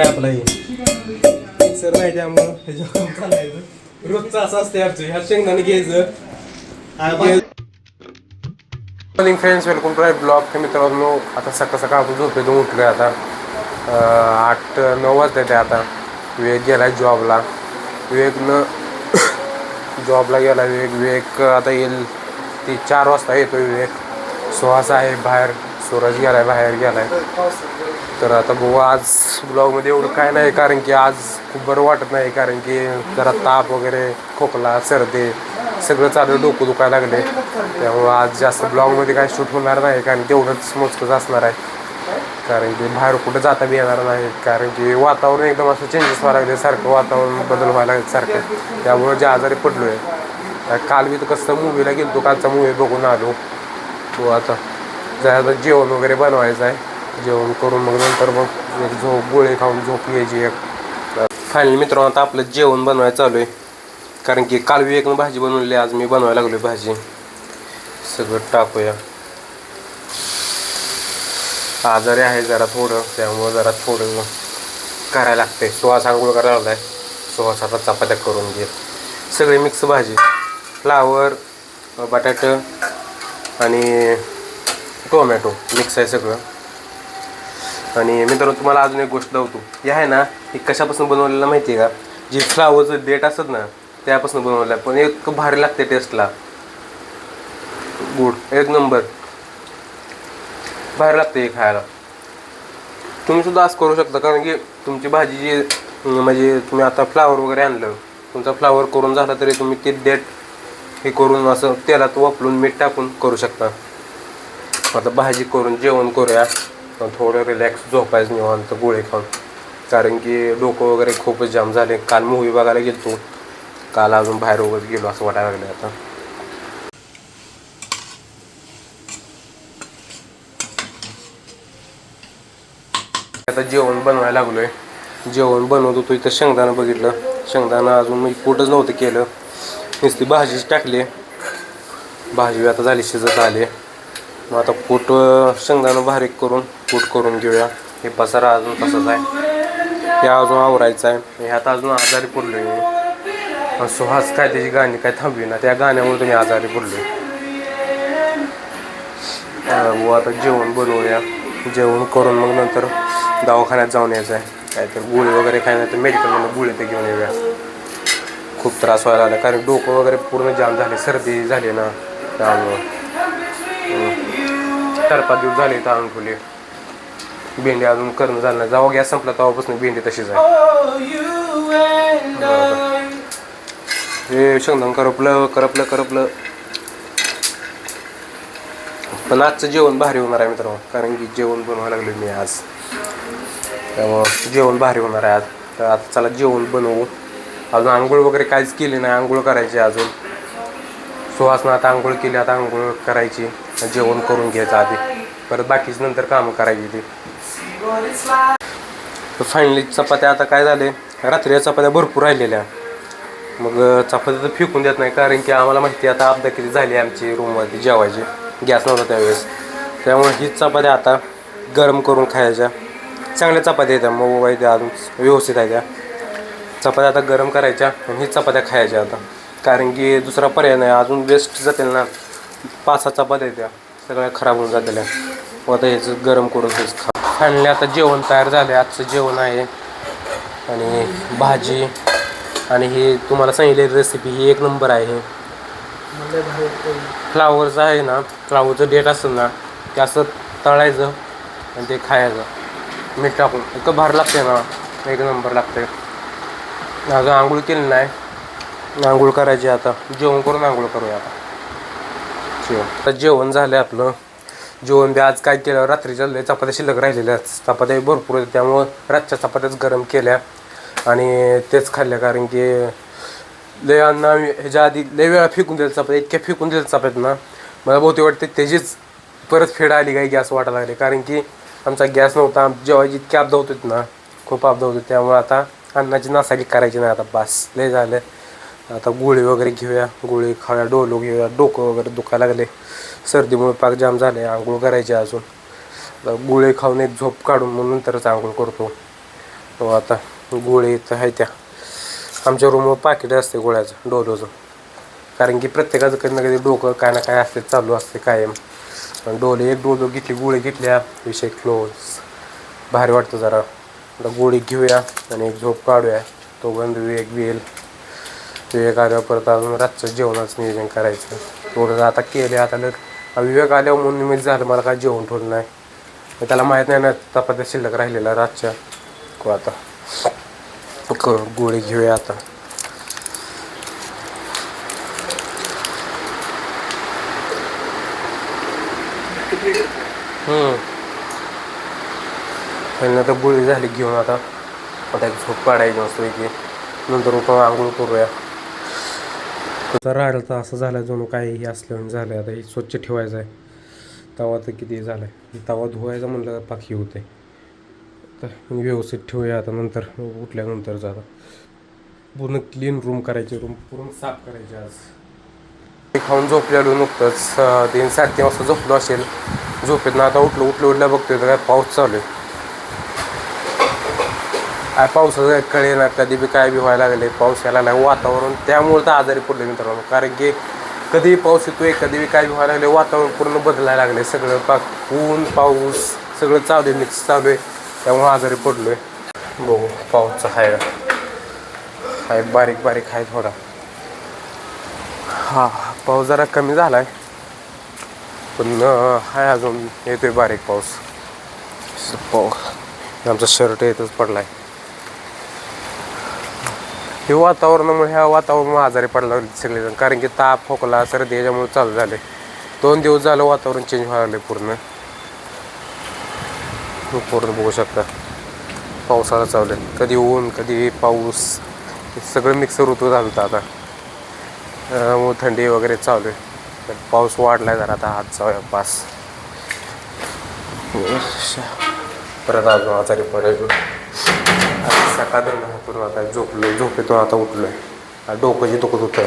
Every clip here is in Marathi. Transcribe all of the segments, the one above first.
आपला मिक्सर नाही त्यामुळं ह्याच्या काम चालायचं रोजचं असं असते आमचं ह्या शेंगदाणे घ्यायचं. Morning friends, welcome to my blog. हे मित्रांनो, आता सकाळ सकाळ आपण झोपेतून उठलो आहे. आता 8-9 वाजता ते. आता विवेक गेला आहे जॉबला. विवेकनं जॉबला गेला. विवेक आता येईल ती 4 वाजता येतो विवेक. सुहास आहे बाहेर, सूरज गेला आहे बाहेर गेला आहे. तर आता बघू, आज ब्लॉगमध्ये एवढं काय नाही, कारण की आज खूप बरं वाटत नाही, कारण की जरा ताप वगैरे, खोकला, सर्दी सगळं चालू, डोकं दुखायला लागले. त्यामुळं आज जास्त ब्लॉगमध्ये काय शूट होणार नाही, कारण तेवढंच मोजकंच असणार आहे. कारण की बाहेर कुठं जाता बी येणार नाही, कारण की वातावरण एकदम असं चेंजेस व्हायला लागले, सारखं वातावरण बदल व्हायला लागले सारखं. त्यामुळं जे आजारी पडलो आहे. काल मी तर कसं मूवीला गेलो, कालचा मूवी बघून आलो. तो आता जायला जेवण वगैरे बनवायचं आहे. जेवण करून मग नंतर मग एक गोळे खाऊन झोप यायची एक. फायनली मित्रांनो, आता आपलं जेवण बनवायचं चालू आहे, कारण की काल विवेकनं भाजी बनवली, आज मी बनवायला लागलो भाजी. सगळं टाकूया. आजारी आहे जरा थोडं, त्यामुळं जरा थोडं करायला लागते. सुहास आंघोळ करायला लागला आहे. सुहास आता चपात्या करून घेत. सगळे मिक्स भाजी, फ्लावर, बटाटं आणि टोमॅटो मिक्स आहे सगळं. आणि मित्रांनो, तुम्हाला अजून एक गोष्ट दाखवतो. हे आहे ना, हे कशापासून बनवलेलं माहिती आहे का? जे फ्लावरचं देठ असत ना, त्यापासून बनवलेलं आहे. पण एक भारी लागते टेस्टला, गुड एक नंबर बाहेर लागते हे खायला. तुम्ही सुद्धा असं करू शकता, कारण की तुमची भाजी जी म्हणजे तुम्ही आता फ्लावर वगैरे आणलं, तुमचा फ्लावर करून झाला तरी तुम्ही ते देठ हे करून असं तेलात वापरून मीठ टाकून करू शकता. आता भाजी करून जेवण करूया. थोडं रिलॅक्स झोपायचं निवांत गोळे खाऊन, कारण की डोकं वगैरे खूपच जाम झाले. काल मूवी बघायला गेलो, काल अजून बाहेर वगैरे गेलो असं वाटायला लागलं. आता जेवण बनवायला लागलोय. जेवण बनवत होतो इथं शेंगदाणा बघितलं. शेंगदाणा अजून मी कुठंच नव्हतं केलं, नुसती भाजीच टाकली. भाजी आता झाली, शिजत आली. मग आता कूट शेंगदाणं बारीक करून कूट करून घेऊया. हे पसारा अजून तसंच आहे, हे अजून आवरायचं आहे. ह्यात अजून आजारी पडलो आहे. सुहास काय त्याची गाणी काय थांबवी ना, त्या गाण्यामुळे तुम्ही आजारी पडलो आहे. आता जेवण बनवूया. जेवण करून मग नंतर दवाखान्यात जाऊन यायचं आहे. काहीतरी गोळी वगैरे काय नाही तर मेडिकलमधून गोळी ते घेऊन येऊया. खूप त्रास व्हायला लागला, कारण डोकं वगैरे पूर्ण जाम झाले, सर्दी झाली ना, त्यामुळं 4-5 दिवस झाले तर आणून ठेवली. भेंडी अजून करणं झालं नाही. जेव्हा गॅस संपला तेव्हापासून भेंडी तशीच आहे. हे शेंगदाणा करपलं. पण आजचं जेवण भारी होणार आहे मित्रांनो, कारण की जेवण बनवायला लागलो मी आज, त्यामुळं जेवण भारी होणार आहे आज. तर आता चला जेवण बनवू. अजून आंघोळ वगैरे काहीच केली नाही, आंघोळ करायची अजून. सुहासनं आता आंघोळ केली, आता आंघोळ करायची, जेवण करून घ्यायचं आधी, परत बाकीच नंतर कामं करायची ती. फायनली चपात्या आता काय झाले, रात्री चपात्या भरपूर राहिलेल्या. मग चपात्या तर फेकून देत नाही, कारण की आम्हाला माहिती आहे आता आपदा किती झाली आमची रूममध्ये जेवायची, गॅस नव्हता त्यावेळेस. त्यामुळे हीच चपात्या आता गरम करून खायच्या. चांगल्या चपात्या येत्या, मऊ आहे त्या, अजून व्यवस्थित आहे त्या चपात्या. आता गरम करायच्या आणि हीच चपात्या खायच्या आता, कारण की दुसरा पर्याय नाही. अजून वेस्ट जातील ना, 5-6 चपात्या त्या सगळ्या खराब होऊन जातेल्या. आता ह्याचं गरम करून हेच खा. फायनली आता जेवण तयार झालं. आजचं जेवण आहे आणि भाजी, आणि हे तुम्हाला सांगितलेली रेसिपी ही एक नंबर आहे. फ्लावरचं आहे ना, फ्लावरचं डेट असेल ना, ते असं तळायचं आणि ते खायचं मीठ टाकून. इतकं भारी लागते ना, एक नंबर लागते. अजून आंघोळ केली नाही, आंघोळ करायची. आता जेवण करून आंघोळ करूया. आता जेवण झालं आपलं. जेवण बी आज काय केलं, रात्रीच्या चपात्या शिल्लक राहिलेल्या, चपात्या भरपूर होत्या, त्यामुळं रातच्या चपात्याच गरम केल्या आणि तेच खाल्ल्या. कारण की लय अन्न ह्याच्या आधी लय वेळा फेकून दिल्या चपात्या, इतक्या फेकून दिल्या चपात्या ना, मला बहुतेक वाटते त्याचीच परत फेड आली काय गॅस वाटायला लागले. कारण की आमचा गॅस नव्हता, जेवायची इतकी अपदा होत होती ना, खूप अपदा होती. त्यामुळे आता अन्नाची नासाडी करायची नाही, आता बास लय झालं. आता गोळी वगैरे घेऊया, गोळी खाऊया, डोलो घेऊया. डोकं वगैरे दुखायला लागले, सर्दीमुळे पाक जाम झाले. आंघोळ करायची अजून, गोळी खाऊन एक झोप काढून मग नंतरच आंघोळ करतो. तो आता गोळी इथं आहे त्या आमच्या रूमवर पाकिट असते गोळ्याचं डोलोचं, कारण की प्रत्येकाचं कधी ना कधी डोकं काय ना काय असते चालू असते कायम. डोले एक डोलो घेतली, गोळी घेतल्या, विषय क्लोज. भारी वाटतं जरा. आता गोळी घेऊया आणि एक झोप काढूया. तो गंध विवेक येईल. विवेक आल्यावर परत अजून रातचं जेवणाचं नियोजन करायचं. थोडं आता केले. आता विवेक आल्यावर म्हणून निमित्त झालं, मला काय जेवण ठेवलं नाही. त्याला माहीत नाही ना चपात्या शिल्लक राहिलेला रातच्या. आता गोळी घेऊया आता. पहिल्यांदा तर गोळी झाली घेऊन आता एक झोप काढायची मस्तपैकी. नंतर उठून आंघोळ करूया. तर राडतं असं झालं जणू काही असलं झालं. आता हे स्वच्छ ठेवायचं आहे. तवा तर किती झालं आहे, तवा धुवायचा म्हणलं पाखी होते. तर व्यवस्थित ठेवूया आता. नंतर उठल्यानंतर जरा पूर्ण क्लीन रूम करायची, रूम पूर्ण साफ करायची. आज खाऊन झोपलेलो नुकतंच 3-3:30 वाजता झोपलो असेल. झोपेत ना आता उठलं बघतोय तर काय पाऊस चालू आहे. काय पावसाचं कळे ना, कधी बी काय बी व्हायला लागले. पाऊस यायला लागला वातावरण, त्यामुळे तर आजारी पडले मित्रांनो. कारण की कधी पाऊस येतोय, कधी बी काय बी व्हायला लागले. वातावरण पूर्ण बदलायला लागले. सगळं ऊन पाऊस सगळं चालू आहे, मिक्स चालू आहे. त्यामुळे आजारी पडलो आहे. बघू पाऊसचा आहे बारीक बारीक आहे थोडा. पाऊस जरा कमी झाला आहे, पण आहे अजून येतोय बारीक पाऊस. आमचा शर्ट येतच पडला आहे. हे वातावरणामुळे, ह्या वातावरणामुळे आजारी पडला सगळेजण. कारण की ताप खोकला सर्दी याच्यामुळे चालू झाले. 2 दिवस झालं वातावरण चेंज व्हायला लागले पूर्ण बघू शकता. पावसाला चालू आहे, कधी ऊन कधी पाऊस, सगळं मिक्स ऋतू झालं आता. थंडी वगैरे चालू आहे. पाऊस वाढलाय जरा आता. आज जाऊया पास परत अजून आजारी पडायचो. सकाळ करून आता झोपेतून आता उठलो आहे. डोकं जे दुखत होतं.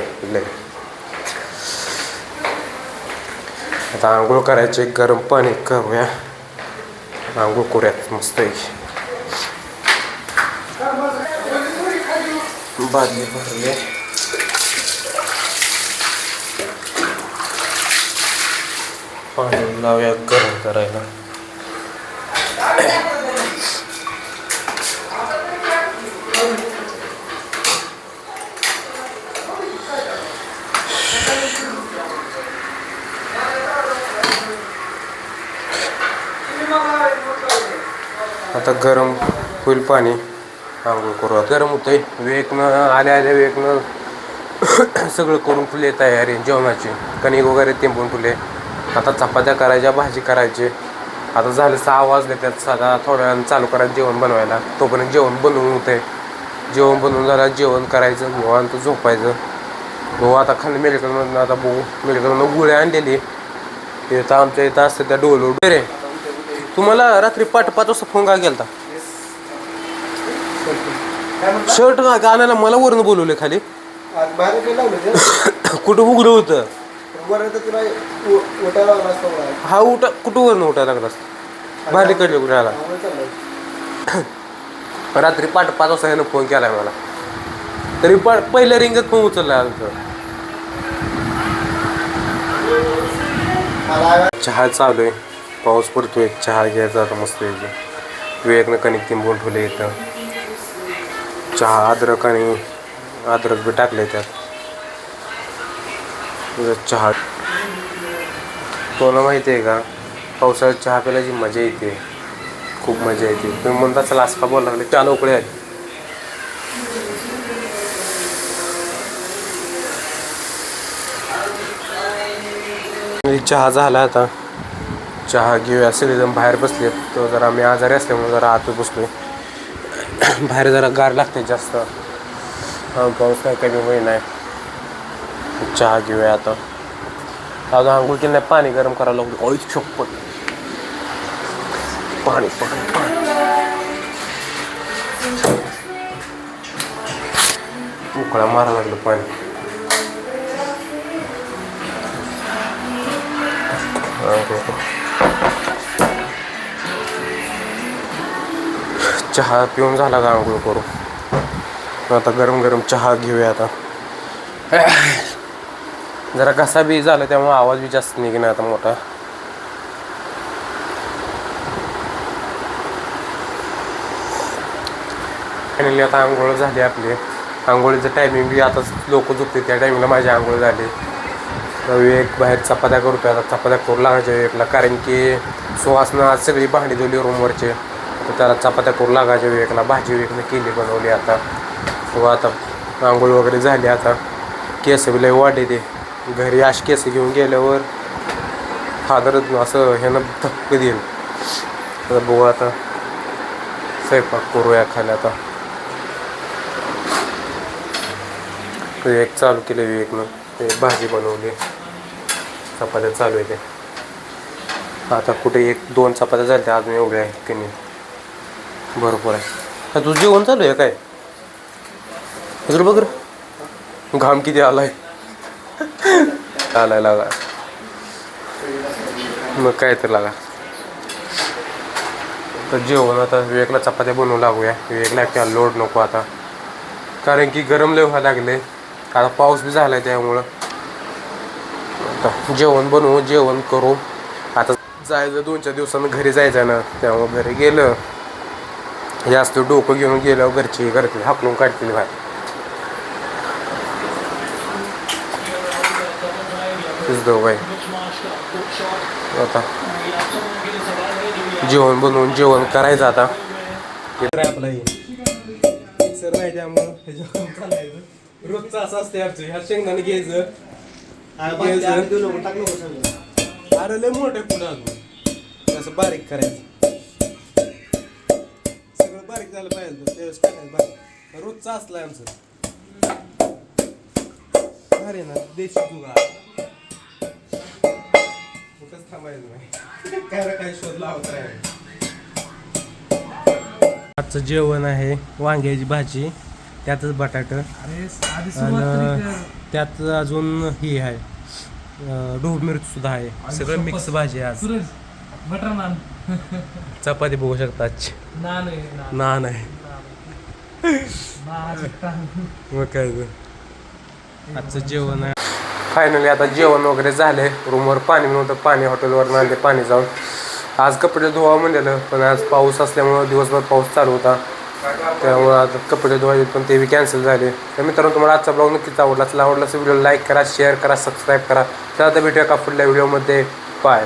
आता आंघोळ करायचे, गरम पाणी करूया, आंघोळ करूयात मस्त पैकी. बादली भरले. पाणी लावूया गरम करायला. आता गरम होईल पाणी, आंघोळ करू. गरम होतंय. विवेकनं आल्या विवेकनं सगळं करून ठेवले तयारी जेवणाची. कणिक वगैरे तिंबून ठेवले. आता चपात्या करायच्या, भाजी करायची. आता झालं 6 वाजले. त्यात साधा थोड्या वेळानं चालू करायचं जेवण बनवायला. तोपर्यंत जेवण बनवून होतंय. जेवण बनवून झालं जेवण करायचं, निवांत झोपायचं. हो आता खाली मेडिकलमधून आता बघू. मेडिकलमधून गोळी आणलेली. इथं आमच्या इथं असतं त्या डोलो. रे तुम्हाला रात्री 5 वाजता फोन का केला? शर्ट आणायला मला वरून बोलवले खाली. कुठं उघडं होतं? हा उठा कुठं वरून उठायला लागला असतं? भांडी कडले कुठे आला? रात्री 5 वाजता ह्यानं फोन केलाय मला. तरी पहिल्या रिंगत फोन उचलला. चहा चालू आहे, पाऊस पडतोय. चहा घ्यायचा आता मस्त पैकी. विवेकनं कणिक तिंबून ठेवले इथं. चहा अद्रक बी टाकले त्यात. चहा तुला माहिती आहे का, पावसाळ्यात चहा प्यायची मजा येते, खूप मजा येते. तुम्ही म्हणता चला असं का बोलायला लागले, चहा लवकर आहे. चहा झाला आता. चहा घेऊया. सगळेजण बाहेर बसलेत. तर जरा मी आजारी असल्यामुळे जरा आत बसलोय. बाहेर जरा गार लागते जास्त. पाऊस काय कमी होई नाही. चहा घेऊया आता. अजून आंघोळ केली नाही, पाणी गरम करायला लागलो. ऑइल शॉप पाणी उकळा मारा लागलं पाणी. चहा पिऊन झाला का आंघोळ करू आता गरम गरम चहा घेऊया आता. जरा घसा बी झाला त्यामुळे आवाज बी जास्त निघेना आता मोठा. फायनली आता आंघोळ झाली आपली. आंघोळीचं टायमिंग बी आता लोक झोपते त्या टायमिंगला माझी आंघोळ झाली. विवेक बाहेर चपात्या करतोय आता. चपात्या करू लागायच्या विवेकला कारण की सुहासनं आज सगळी भांडी धुली रूमवरचे तर त्याला चपात्या करू लागायच्या विवेकला. भाजी विवेकनं केली बनवली आता. तो आता आंघोळ वगैरे झाली आता. केस बी लय वाढे ते घरी अशी केस घेऊन गेल्यावर फादर असं ह्यानं धक्क देईल. तर बघू आता स्वयंपाक करूया खाली आता. विवेक चालू केलं विवेकनं ते भाजी बनवली. चपात्या चालू आहे ते आता. कुठे 1-2 चपात्या झाल्या अजून एवढ्या आहेत की नाही भरपूर आहे. तुझं जेवण चालू आहे काय तुला बघ घाम किती आलाय आलाय लागा मग काय तर लागा. तर जेवण आता विवेकला चपात्या बनवू लागूया. विवेकला त्या लोड नको आता कारण की गरम लय व्हायला लागले. आता पाऊस बी झाला आहे त्यामुळं आता जेवण बनवू जेवण करू. आता जायचं 2-4 दिवसानं घरी जायचं ना त्यामुळं घरी गेलं जास्त डोकं घेऊन गेल्यावर घरचे हाकलून काढतील बाहेर. बाई आता जेवण बनवून जेवण करायचं आता. आपला सर नाही त्यामुळं रोजचं असं असते आमचं. ह्या शेंगदाणे घ्यायचं अरे लय मोठं पुढं अजून असं बारीक करायचं. सगळं बारीक झालं पाहिजे त्यावेळेस टाकायचं बारीक. रोजचं असलं आमचं. अरे ना देशी जुगाड कुठंच थांबायचं नाही. काय शोध लावत आहे. आजचं जेवण आहे वांग्याची भाजी त्यातच बटाट आणि त्यात अजून ही आहे ढोबळी मिरची सुद्धा आहे. सगळं मिक्स भाजी आहे आज. बटर नान चपाती बघू शकता आजची नान आहे. मग काय आजचं जेवण आहे. फायनली आता जेवण वगैरे झाले. रूमवर पाणी नव्हतं पाणी हॉटेलवर आणले पाणी जाऊन. आज कपडे धुवा म्हणलेलं पण आज पाऊस असल्यामुळं दिवसभर पाऊस चालू होता त्यामुळं आज कपडे धुवायचे पण ते बी कॅन्सल झाले. तर मित्रांनो तुम्हाला आजचा ब्लॉग नक्कीच आवडला. व्हिडिओ लाईक करा शेअर करा सबस्क्राईब करा. तर आता भेटूया का पुढल्या व्हिडिओमध्ये. बाय.